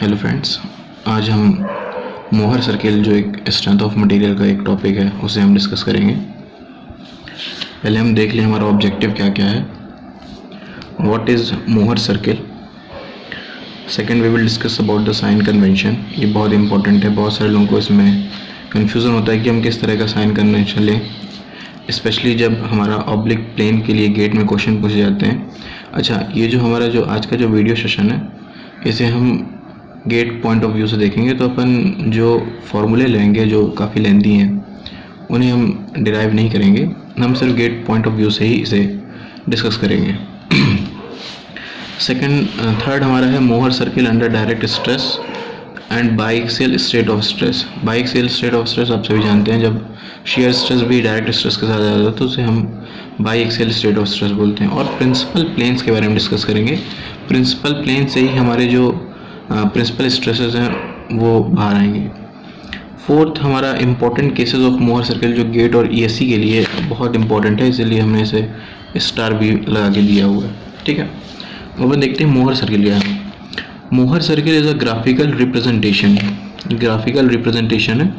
Hello friends, आज हम मोहर सर्किल जो एक स्ट्रेंथ ऑफ मटेरियल का एक टॉपिक है उसे हम डिस्कस करेंगे। पहले हम देख लें हमारा ऑब्जेक्टिव क्या क्या है। What is Mohr circle. Second we will discuss about the sign convention. ये बहुत इंपॉर्टेंट है, बहुत सारे लोगों को इसमें कन्फ्यूज़न होता है कि हम किस तरह का साइन कन्वेंशन लें, स्पेशली जब हमारा ऑब्लिक प्लेन के लिए गेट में क्वेश्चन पूछे जाते हैं। अच्छा, ये जो हमारा जो आज का जो वीडियो सेशन है इसे हम गेट पॉइंट ऑफ व्यू से देखेंगे, तो अपन जो फॉर्मूले लेंगे जो काफ़ी लेंदी हैं उन्हें हम डिराइव नहीं करेंगे, हम सिर्फ गेट पॉइंट ऑफ व्यू से ही इसे डिस्कस करेंगे। थर्ड हमारा है Mohr circle under direct stress and biaxial state of stress. Biaxial state of stress आप सभी जानते हैं, जब शेयर स्ट्रेस भी डायरेक्ट स्ट्रेस के साथ आता है तो उसे हम बाइएक्सियल स्टेट ऑफ स्ट्रेस बोलते हैं। और प्रिंसिपल प्लेन्स के बारे में डिस्कस करेंगे। प्रिंसिपल प्लेन से ही हमारे जो प्रिंसिपल स्ट्रेसेस हैं वो बाहर आएंगे। फोर्थ हमारा इम्पॉर्टेंट केसेस ऑफ मोहर सर्किल जो गेट और ईएससी के लिए बहुत इंपॉर्टेंट है, इसीलिए हमने इसे स्टार भी लगा के दिया हुआ है। ठीक है, अब देखते हैं मोहर सर्किल क्या है। Mohr circle is a graphical representation है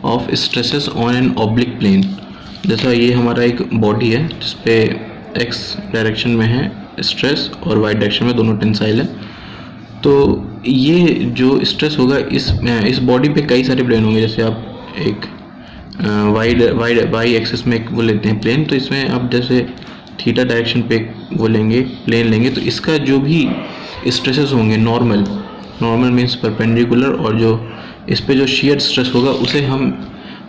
of stresses on an oblique plane. जैसा ये हमारा एक बॉडी है जिसपे एक्स डायरेक्शन में है स्ट्रेस और वाई डायरेक्शन में दोनों टेंसाइल है, तो ये जो स्ट्रेस होगा इस बॉडी पे कई सारे प्लेन होंगे। जैसे आप एक वाई एक्सिस में एक वो लेते हैं प्लेन, तो इसमें आप जैसे थीटा डायरेक्शन पे वो लेंगे प्लेन लेंगे, तो इसका जो भी स्ट्रेसेस होंगे नॉर्मल मीन्स परपेंडिकुलर, और जो इस पे जो शेयर स्ट्रेस होगा उसे हम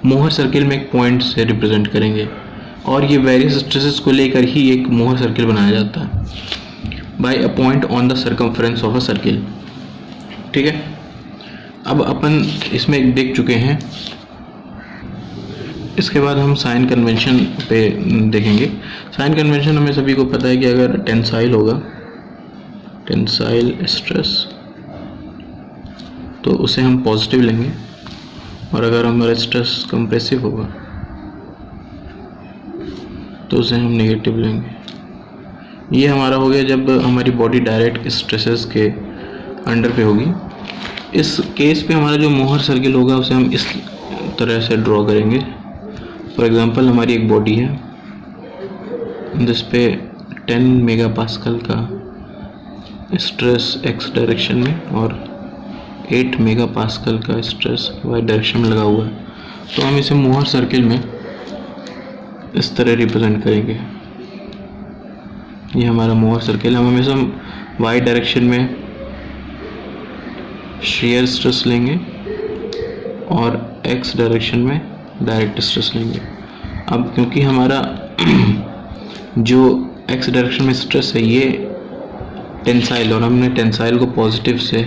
मोहर सर्किल में एक पॉइंट से रिप्रेजेंट करेंगे, और ये वेरियस स्ट्रेसेस को लेकर ही एक मोहर सर्किल बनाया जाता है by a point on the circumference of a circle. ठीक है, अब अपन इसमें देख चुके हैं। इसके बाद हम साइन कन्वेंशन पे देखेंगे। साइन कन्वेंशन हमें सभी को पता है कि अगर टेंसाइल होगा, टेंसाइल स्ट्रेस, तो उसे हम पॉजिटिव लेंगे, और अगर हमारा स्ट्रेस कंप्रेसिव होगा तो उसे हम नेगेटिव लेंगे। ये हमारा हो गया जब हमारी बॉडी डायरेक्ट स्ट्रेसेस के अंडर पे होगी। इस केस पे हमारा जो मोहर सर्किल होगा उसे हम इस तरह से ड्रॉ करेंगे। फॉर एग्जांपल हमारी एक बॉडी है जिस पे 10 मेगापास्कल का स्ट्रेस एक्स डायरेक्शन में और 8 मेगापास्कल का स्ट्रेस वाई डायरेक्शन में लगा हुआ है, तो हम इसे मोहर सर्किल में इस तरह रिप्रेजेंट करेंगे। ये हमारा मोहर सर्किल है। हम हमेशा वाई डायरेक्शन में शेयर स्ट्रेस लेंगे और एक्स डायरेक्शन में डायरेक्ट स्ट्रेस लेंगे। अब क्योंकि हमारा जो एक्स डायरेक्शन में स्ट्रेस है ये टेंसाइल, और हमने टेंसाइल को पॉजिटिव से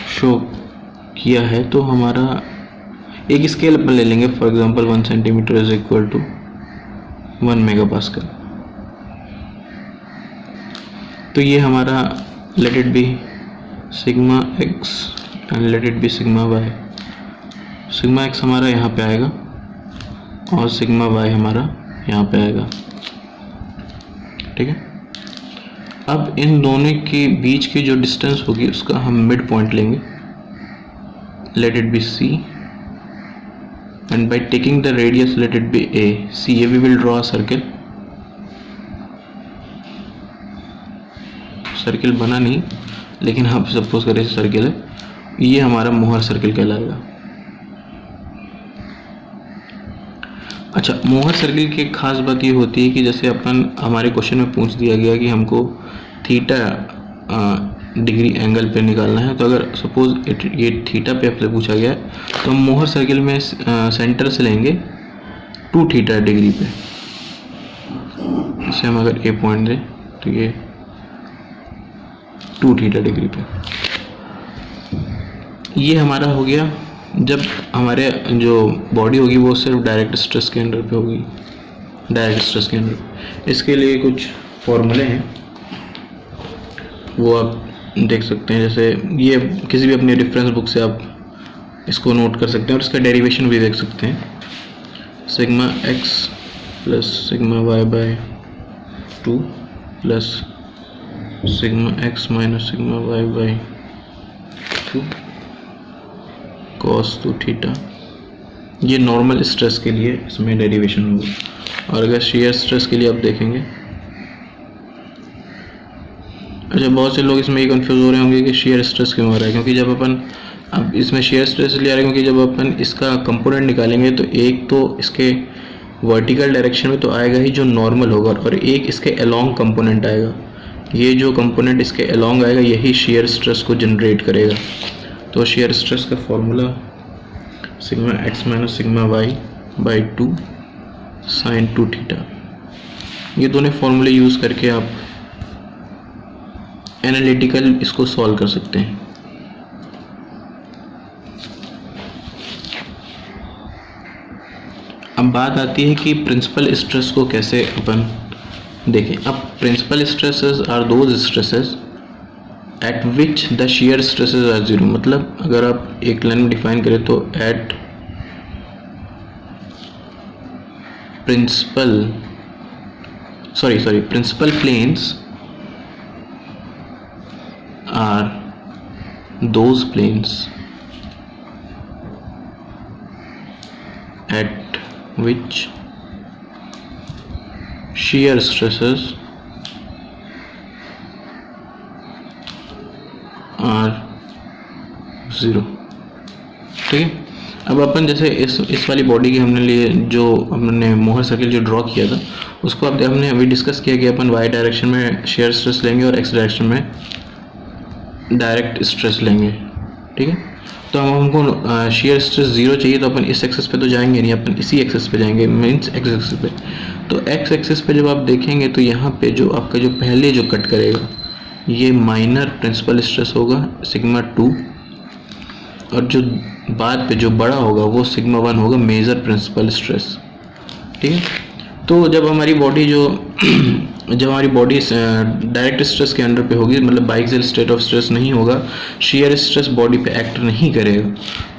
शो किया है, तो हमारा एक स्केल अपन ले लेंगे। For example 1 centimetre is equal to 1 megapascal. तो ये हमारा let it be sigma x and let it be sigma y. Sigma x हमारा यहाँ पे आएगा और सिग्मा वाई हमारा यहाँ पे आएगा। ठीक है, अब इन दोनों के बीच की जो डिस्टेंस होगी उसका हम मिड पॉइंट लेंगे, let it be C, and by taking the radius let it be A C, we will draw a circle. Circle बना नहीं, लेकिन हम सपोज करें सर्किल है, ये हमारा मोहर सर्किल कहलाएगा। अच्छा, मोहर सर्किल की खास बात ये होती है कि जैसे अपन हमारे क्वेश्चन में पूछ दिया गया कि हमको थीटा डिग्री एंगल पे निकालना है, तो अगर सपोज ये थीटा पे आपसे पूछा गया है तो हम मोहर सर्किल में सेंटर से लेंगे 2 थीटा डिग्री पे। इसे हम अगर ए पॉइंट दें तो ये 2 थीटा डिग्री पे। ये हमारा हो गया जब हमारे जो बॉडी होगी वो सिर्फ डायरेक्ट स्ट्रेस के अंडर पे होगी, डायरेक्ट स्ट्रेस के अंडर। इसके लिए कुछ फॉर्मूले हैं वो आप देख सकते हैं। जैसे ये किसी भी अपनी रेफरेंस बुक से आप इसको नोट कर सकते हैं और इसका डेरिवेशन भी देख सकते हैं। Sigma x plus sigma y by 2 plus sigma x minus sigma y by two cos two theta, ये नॉर्मल स्ट्रेस के लिए इसमें डेरिवेशन होगा। और अगर शेयर स्ट्रेस के लिए आप देखेंगे, अच्छा बहुत से लोग इसमें ये कंफ्यूज हो रहे होंगे कि शेयर स्ट्रेस क्यों हो रहा है, क्योंकि जब अपन अब इसमें शेयर स्ट्रेस इसलिए आ रहा है क्योंकि जब अपन इसका कंपोनेंट निकालेंगे तो एक तो इसके वर्टिकल डायरेक्शन में तो आएगा ही जो नॉर्मल होगा, और एक इसके अलोंग कंपोनेंट आएगा। ये जो कंपोनेंट इसके अलोंग आएगा यही शेयर स्ट्रेस को जनरेट करेगा। तो शेयर स्ट्रेस का formula sigma x minus sigma y by 2 sine 2 theta. ये दोनों फॉर्मूले यूज़ करके आप एनालिटिकल इसको सॉल्व कर सकते हैं। अब बात आती है कि प्रिंसिपल स्ट्रेस को कैसे अपन देखें। अब principal stresses are those stresses at which the shear stresses are zero. मतलब अगर आप एक लाइन में डिफाइन करें तो at principal planes are those planes at which shear stresses are zero। ठीक है। अब अपन जैसे इस वाली बॉडी की हमने लिए जो हमने मोहर सर्किल जो ड्रॉ किया था उसको अब हमने अभी डिस्कस किया कि अपन वाई डायरेक्शन में शेयर स्ट्रेस लेंगे और एक्स डायरेक्शन में डायरेक्ट स्ट्रेस लेंगे। ठीक है। तो हमको शेयर स्ट्रेस जीरो चाहिए तो अपन इस एक्सेस पे तो जाएंगे नहीं, अपन इसी एक्सेस पे जाएंगे, मीन्स एक्स एक्सेस पे। तो एक्स एक्सेस पे जब आप देखेंगे तो यहाँ पे जो आपका जो पहले जो कट करेगा ये माइनर प्रिंसिपल स्ट्रेस होगा सिग्मा 2, और जो बाद पे जो बड़ा होगा वो सिग्मा 1 होगा मेजर प्रिंसिपल स्ट्रेस। ठीक है। तो जब हमारी बॉडी डायरेक्ट स्ट्रेस के अंडर पे होगी, मतलब बाइक्सियल स्टेट ऑफ स्ट्रेस नहीं होगा, शेयर स्ट्रेस बॉडी पे एक्ट नहीं करेगा,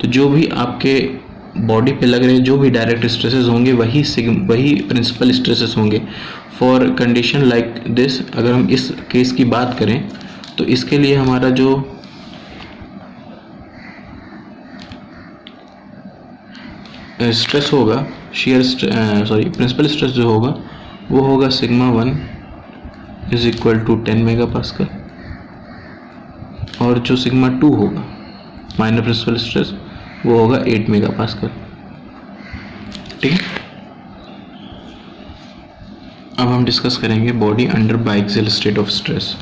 तो जो भी आपके बॉडी पे लग रहे जो भी डायरेक्ट स्ट्रेसेस होंगे वही प्रिंसिपल स्ट्रेसेस होंगे। फॉर कंडीशन लाइक दिस, अगर हम इस केस की बात करें तो इसके लिए हमारा जो स्ट्रेस होगा प्रिंसिपल स्ट्रेस जो होगा वो होगा sigma 1 is equal to 10 megapascal, और जो सिग्मा 2 होगा माइनर प्रिंसिपल स्ट्रेस वो होगा 8 मेगा पास्कल। ठीक है। अब हम डिस्कस करेंगे body under biaxial state of stress.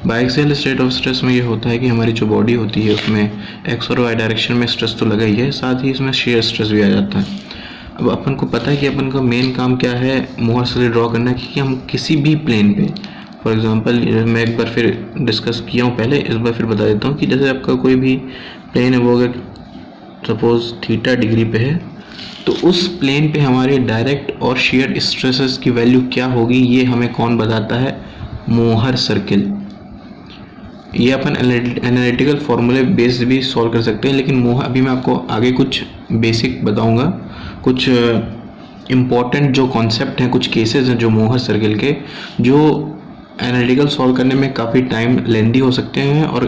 Biaxial state of stress में ये होता है कि हमारी जो बॉडी होती है उसमें एक्स और वाई डायरेक्शन में स्ट्रेस तो लगा ही है, साथ ही इसमें शेयर स्ट्रेस भी आ जाता है। अब अपन को पता है कि अपन का मेन काम क्या है, मोहर सर्किल ड्रॉ करना है कि हम किसी भी प्लेन पे, फॉर एग्जांपल मैं एक बार फिर डिस्कस किया हूँ पहले, इस बार फिर बता देता हूँ कि जैसे आपका कोई भी प्लेन है वो अगर सपोज थीटा डिग्री पे है तो उस प्लेन पे हमारे डायरेक्ट और शेयर स्ट्रेसेस की वैल्यू क्या होगी ये हमें कौन बताता है, मोहर सर्किल। ये अपन एनालिटिकल फॉर्मूले बेस्ड भी सॉल्व कर सकते हैं, लेकिन अभी मैं आपको आगे कुछ बेसिक बताऊंगा, कुछ इम्पॉर्टेंट जो कॉन्सेप्ट हैं, कुछ केसेस हैं जो मोहर सर्किल के, जो एनालिटिकल सॉल्व करने में काफ़ी टाइम लेंदी हो सकते हैं, और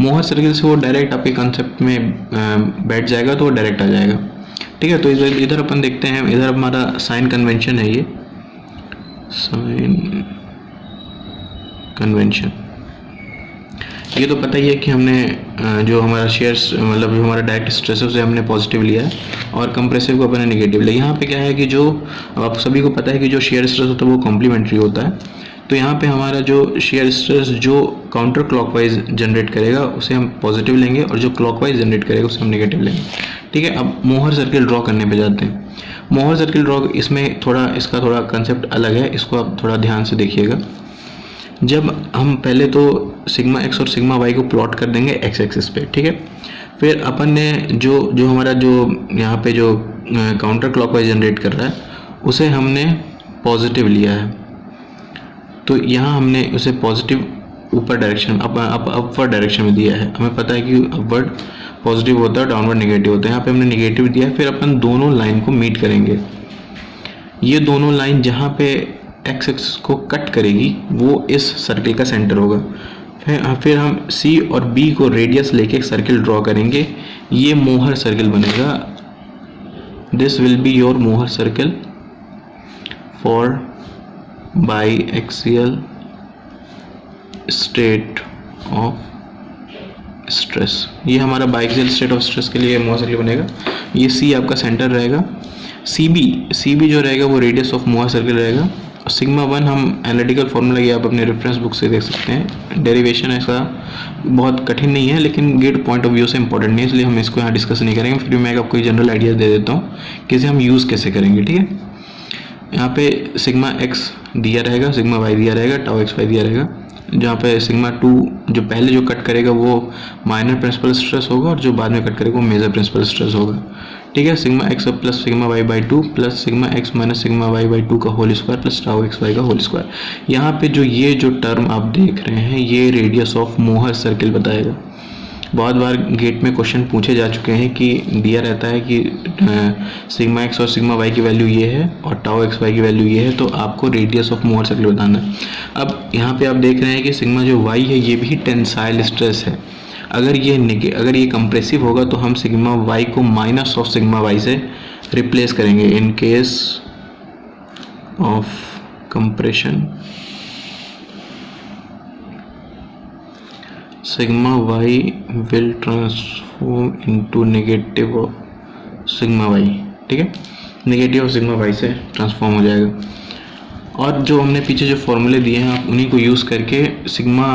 मोहर सर्किल से वो डायरेक्ट आपके कॉन्सेप्ट में बैठ जाएगा तो वो डायरेक्ट आ जाएगा। ठीक है। तो इधर अपन देखते हैं, इधर हमारा साइन कन्वेंशन है, ये साइन कन्वेंशन। ये तो पता ही है कि हमने जो हमारा शेयर्स मतलब जो हमारा डायरेक्ट स्ट्रेस है उसे हमने पॉजिटिव लिया है और कंप्रेसिव को अपने नेगेटिव लिया। यहाँ पे क्या है कि जो आप सभी को पता है कि जो शेयर स्ट्रेस होता है वो कॉम्प्लीमेंट्री होता है, तो यहाँ पे हमारा जो शेयर स्ट्रेस जो काउंटर क्लॉकवाइज जनरेट करेगा उसे हम पॉजिटिव लेंगे और जो क्लॉकवाइज जनरेट करेगा उसे हम नेगेटिव लेंगे। ठीक है। अब मोहर सर्किल ड्रॉ करने पे जाते हैं। मोहर सर्किल ड्रॉ इसमें इसका थोड़ा कंसेप्ट अलग है, इसको आप थोड़ा ध्यान से देखिएगा। जब हम पहले तो सिग्मा एक्स और सिग्मा वाई को प्लॉट कर देंगे एक्स एक्सिस पे। ठीक है। फिर अपन ने जो हमारा जो यहाँ पे जो काउंटर क्लॉकवाइज जनरेट कर रहा है उसे हमने पॉजिटिव लिया है, तो यहाँ हमने उसे पॉजिटिव ऊपर डायरेक्शन अपवर्ड डायरेक्शन में दिया है। हमें पता है कि अपवर्ड पॉजिटिव होता है, डाउनवर्ड नेगेटिव होता है, यहाँ पे हमने नेगेटिव दिया है। फिर अपन दोनों लाइन को मीट करेंगे, ये दोनों लाइन जहाँ पे एक्स एक्सिस को कट करेगी वो इस सर्किल का सेंटर होगा। फिर हम सी और बी को रेडियस लेके एक सर्किल ड्रॉ करेंगे, ये मोहर सर्किल बनेगा। दिस विल बी योर मोहर circle for by axial state of stress. ये हमारा बाइक्सियल स्टेट ऑफ स्ट्रेस के लिए मोहर सर्किल बनेगा। ये सी आपका सेंटर रहेगा, सी बी जो रहेगा वो रेडियस ऑफ मोहर सर्किल रहेगा। सिग्मा 1 हम एनालिटिकल फॉर्मूला ये आप अपने रेफरेंस बुक से देख सकते हैं। डेरिवेशन ऐसा बहुत कठिन नहीं है, लेकिन गेट पॉइंट ऑफ व्यू से इंपॉर्टेंट नहीं है, इसलिए हम इसको यहाँ डिस्कस नहीं करेंगे। फिर भी मैं आपको जनरल आइडिया दे देता हूँ कि इसे हम यूज़ कैसे करेंगे। ठीक है, यहाँ पे सिग्मा एक्स दिया रहेगा, सिग्मा वाई दिया रहेगा, टाउ एक्स वाई दिया रहेगा। जहाँ पे सिग्मा 2 जो पहले जो कट करेगा वो माइनर प्रिंसिपल स्ट्रेस होगा और जो बाद में कट करेगा वो मेजर प्रिंसिपल स्ट्रेस होगा। ठीक है, sigma x plus sigma y by 2 plus sigma x minus sigma y by 2 का whole square plus tau x y का होल स्क्वायर। यहाँ पे ये जो टर्म आप देख रहे हैं ये रेडियस ऑफ मोहर सर्किल बताएगा। बहुत बार गेट में क्वेश्चन पूछे जा चुके हैं कि दिया रहता है कि सिग्मा एक्स और सिग्मा वाई की वैल्यू ये है और टाउ एक्स वाई की वैल्यू ये है, तो आपको रेडियस ऑफ मोहर सर्किल बताना है। अब यहाँ पे आप देख रहे हैं कि सिग्मा जो वाई है ये भी टेंसाइल स्ट्रेस है। अगर ये कंप्रेसिव होगा तो हम सिग्मा वाई को माइनस ऑफ सिग्मा वाई से रिप्लेस करेंगे। In case of compression sigma y will transform into negative of sigma y. ठीक है, नेगेटिव ऑफ सिग्मा वाई से ट्रांसफॉर्म हो जाएगा। और जो हमने पीछे जो फॉर्मूले दिए हैं आप उन्हीं को यूज़ करके सिग्मा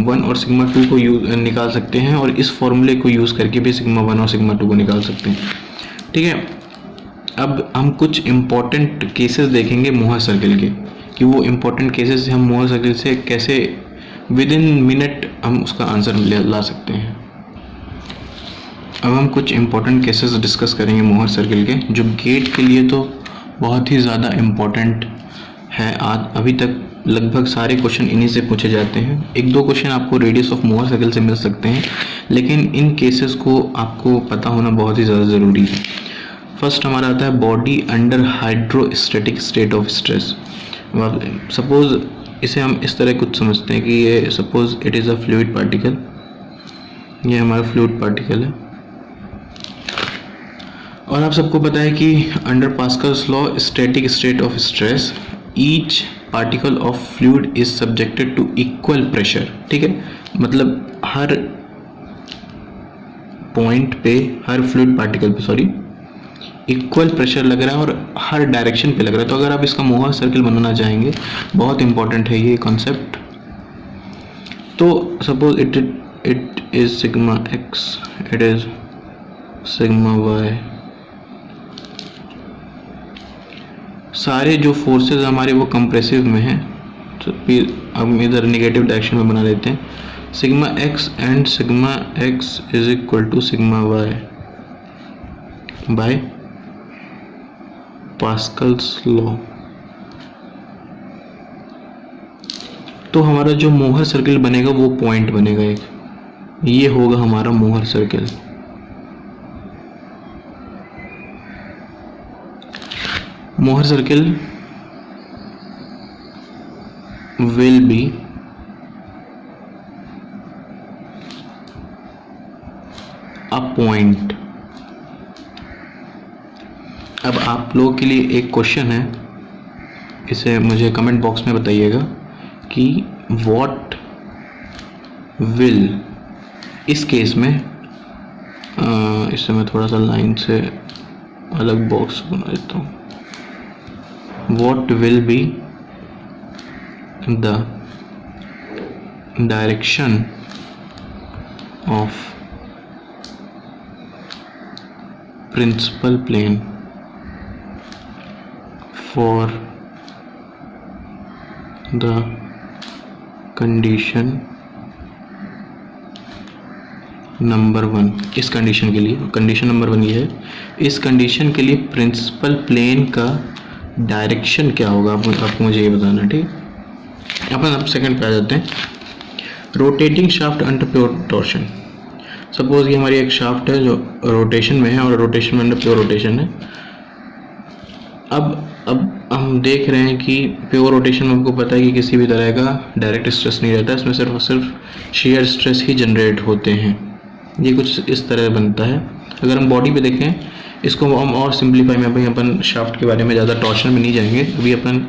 1 और सिग्मा 2 को निकाल सकते हैं, और इस फॉर्मूले को यूज़ करके भी सिग्मा 1 और सिग्मा 2 को निकाल सकते हैं। ठीक है, अब हम कुछ इम्पॉर्टेंट केसेस देखेंगे मोहर सर्किल के, कि वो इम्पॉर्टेंट केसेस हम मोहर सर्किल से कैसे विद इन मिनट हम उसका आंसर ला सकते हैं। अब हम कुछ इम्पॉर्टेंट केसेस डिस्कस करेंगे मोहर सर्किल के, जो गेट के लिए तो बहुत ही ज़्यादा इम्पॉर्टेंट है। आज अभी तक लगभग सारे क्वेश्चन इन्हीं से पूछे जाते हैं। एक दो क्वेश्चन आपको रेडियस ऑफ मोहर सर्किल से मिल सकते हैं, लेकिन इन केसेस को आपको पता होना बहुत ही ज़्यादा ज़रूरी है। फर्स्ट हमारा आता है body under hydrostatic state of stress. Suppose इसे हम इस तरह कुछ समझते हैं कि ये suppose it is a fluid particle, ये हमारा फ्लूइड पार्टिकल है, और आप सबको पता है कि under Pascal's law static state of stress each particle of fluid is subjected to equal pressure. ठीक है, मतलब हर पॉइंट पे, हर फ्लूइड पार्टिकल पे इक्वल प्रेशर लग रहा है और हर डायरेक्शन पे लग रहा है। तो अगर आप इसका मोहर सर्किल बनाना चाहेंगे, बहुत इंपॉर्टेंट है ये कॉन्सेप्ट। तो suppose it is sigma x, it is sigma y, सारे जो फोर्सेस हमारे वो कंप्रेसिव में हैं, तो फिर हम इधर नेगेटिव डायरेक्शन में बना लेते हैं। Sigma x and sigma x is equal to sigma y by Pascal's law. तो हमारा जो मोहर सर्किल बनेगा वो पॉइंट बनेगा एक, ये होगा हमारा मोहर सर्किल। मोहर circle will be a point। अब आप लोगों के लिए एक क्वेश्चन है, इसे मुझे कमेंट बॉक्स में बताइएगा कि what will, इस केस में इसे मैं थोड़ा सा लाइन से अलग बॉक्स बना देता हूँ। What will be the direction of principal plane for the condition number 1। इस कंडीशन के लिए, कंडीशन नंबर 1 ये है, इस कंडीशन के लिए प्रिंसिपल प्लेन का डायरेक्शन क्या होगा आपको मुझे ये बताना। ठीक, अपन अब सेकंड पे आ जाते हैं। Rotating shaft under pure torsion. Suppose ये हमारी एक शाफ्ट है जो रोटेशन में है और रोटेशन में अंडर प्योर रोटेशन है। अब हम देख रहे हैं कि प्योर रोटेशन में आपको पता है कि किसी भी तरह का डायरेक्ट स्ट्रेस नहीं रहता, इसमें सिर्फ और सिर्फ शेयर स्ट्रेस ही जनरेट होते हैं। ये कुछ इस तरह बनता है। अगर हम बॉडी पे देखें, इसको हम और सिंप्लीफाई में अभी अपन शाफ्ट के बारे में ज़्यादा टॉर्शन में नहीं जाएंगे, अभी अपन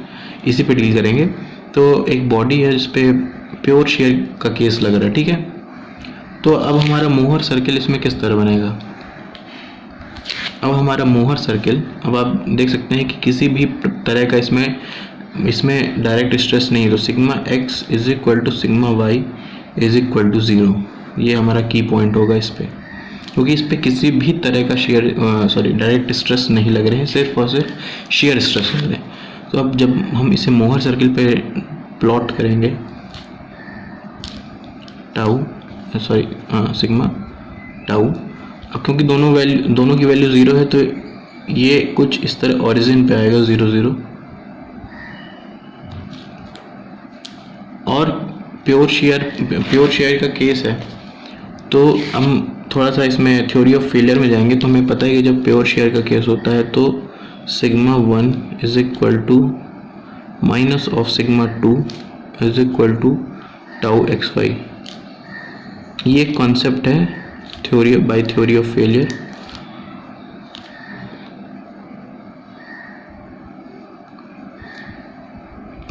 इसी पे डील करेंगे। तो एक बॉडी है जिस पे प्योर शेयर का केस लग रहा है, ठीक है। तो अब हमारा मोहर सर्किल इसमें किस तरह बनेगा। अब हमारा मोहर सर्किल, अब आप देख सकते हैं कि किसी भी तरह का इसमें डायरेक्ट स्ट्रेस नहीं है, तो sigma x is equal to sigma y is equal to 0। ये हमारा की पॉइंट होगा इस पे, क्योंकि इस पे किसी भी तरह का डायरेक्ट स्ट्रेस नहीं लग रहे हैं, सिर्फ और सिर्फ शेयर स्ट्रेस लग रहे हैं। तो अब जब हम इसे मोहर सर्किल पे प्लॉट करेंगे सिग्मा टाउ, अब क्योंकि दोनों की वैल्यू 0 है, तो ये कुछ इस तरह ओरिजिन पे आएगा 0 0, और प्योर शेयर का केस है। तो हम थोड़ा सा इसमें थ्योरी ऑफ फेलियर में जाएंगे, तो हमें पता है कि जब प्योर शेयर का केस होता है तो sigma 1 is equal to minus of sigma 2 is equal to tau x y. ये एक कॉन्सेप्ट है थ्योरी ऑफ फेलियर।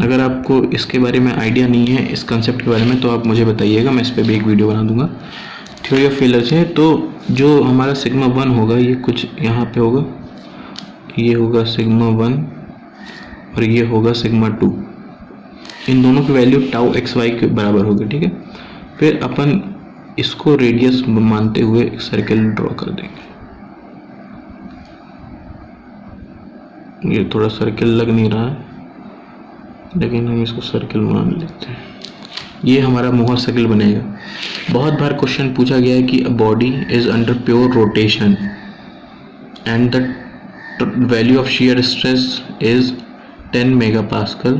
अगर आपको इसके बारे में आइडिया नहीं है, इस कॉन्सेप्ट के बारे में, तो आप मुझे बताइएगा, मैं इस पर भी एक वीडियो बना दूंगा थ्योरी ऑफ फेलियर से। तो जो हमारा सिग्मा 1 होगा, ये कुछ यहाँ पे होगा, ये होगा सिग्मा 1 और ये होगा सिग्मा 2। इन दोनों की वैल्यू टाउ एक्स वाई के बराबर होगी, ठीक है। फिर अपन इसको रेडियस मानते हुए एक सर्किल ड्रॉ कर देंगे। ये थोड़ा सर्किल लग नहीं रहा है, लेकिन हम इसको सर्किल मान लेते हैं। ये हमारा मोहर सर्किल बनेगा। बहुत बार क्वेश्चन पूछा गया है कि a body is under pure rotation and the value of shear stress is 10 megapascal.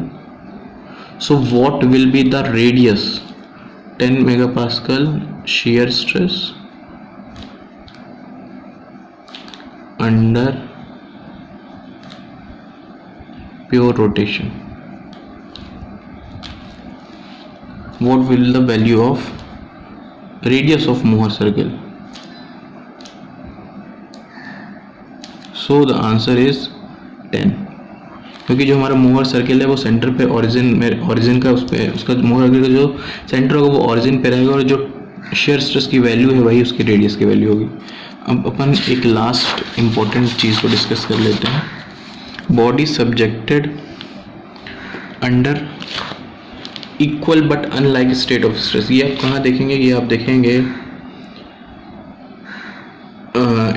So what will be the radius? 10 megapascal shear stress under pure rotation. What will the value of radius of Mohr circle? So the answer is 10, क्योंकि जो हमारा मोहर circle है वो centre पे origin का उसका मोहर सर्किल का जो सेंटर होगा वो ओरिजिन पे रहेगा, और जो शेयर स्ट्रेस की वैल्यू है वही उसकी रेडियस की वैल्यू होगी। अब अपन एक लास्ट इम्पोर्टेंट चीज़ को डिस्कस कर लेते हैं। Body subjected under equal but unlike state of stress. ये आप कहाँ देखेंगे? ये आप देखेंगे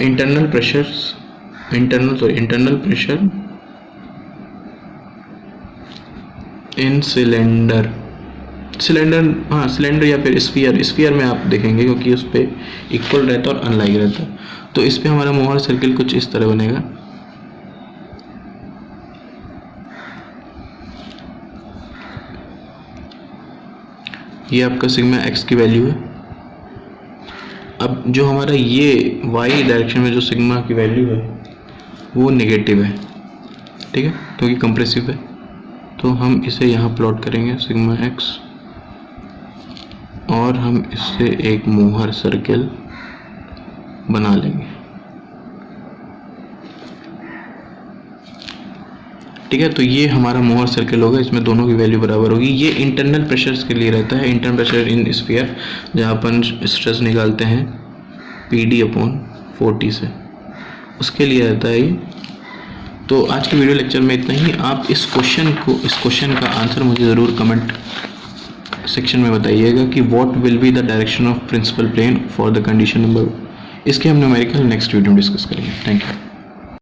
इंटरनल प्रेशर इन सिलेंडर या फिर स्फीयर में आप देखेंगे, क्योंकि उस पर इक्वल रहता है और अनलाइक रहता है। तो इस पे हमारा मोहर सर्किल कुछ इस तरह बनेगा। ये आपका सिग्मा एक्स की वैल्यू है। अब जो हमारा ये वाई डायरेक्शन में जो सिग्मा की वैल्यू है वो नेगेटिव है, ठीक है, क्योंकि कंप्रेसिव है। तो हम इसे यहाँ प्लॉट करेंगे सिग्मा एक्स, और हम इससे एक मोहर सर्किल बना लेंगे, ठीक है। तो ये हमारा मोहर सर्किल होगा, इसमें दोनों की वैल्यू बराबर होगी। ये इंटरनल प्रेशर्स के लिए रहता है, इंटरनल प्रेशर इन स्फीयर, जहाँ अपन स्ट्रेस निकालते हैं PD/40 से, उसके लिए रहता है ये। तो आज के वीडियो लेक्चर में इतना ही। आप इस क्वेश्चन का आंसर मुझे ज़रूर कमेंट सेक्शन में बताइएगा कि what will be the direction of principal plane for the condition number. इसके हम न्यूमेरिकल नेक्स्ट वीडियो में डिस्कस करेंगे। Thank you.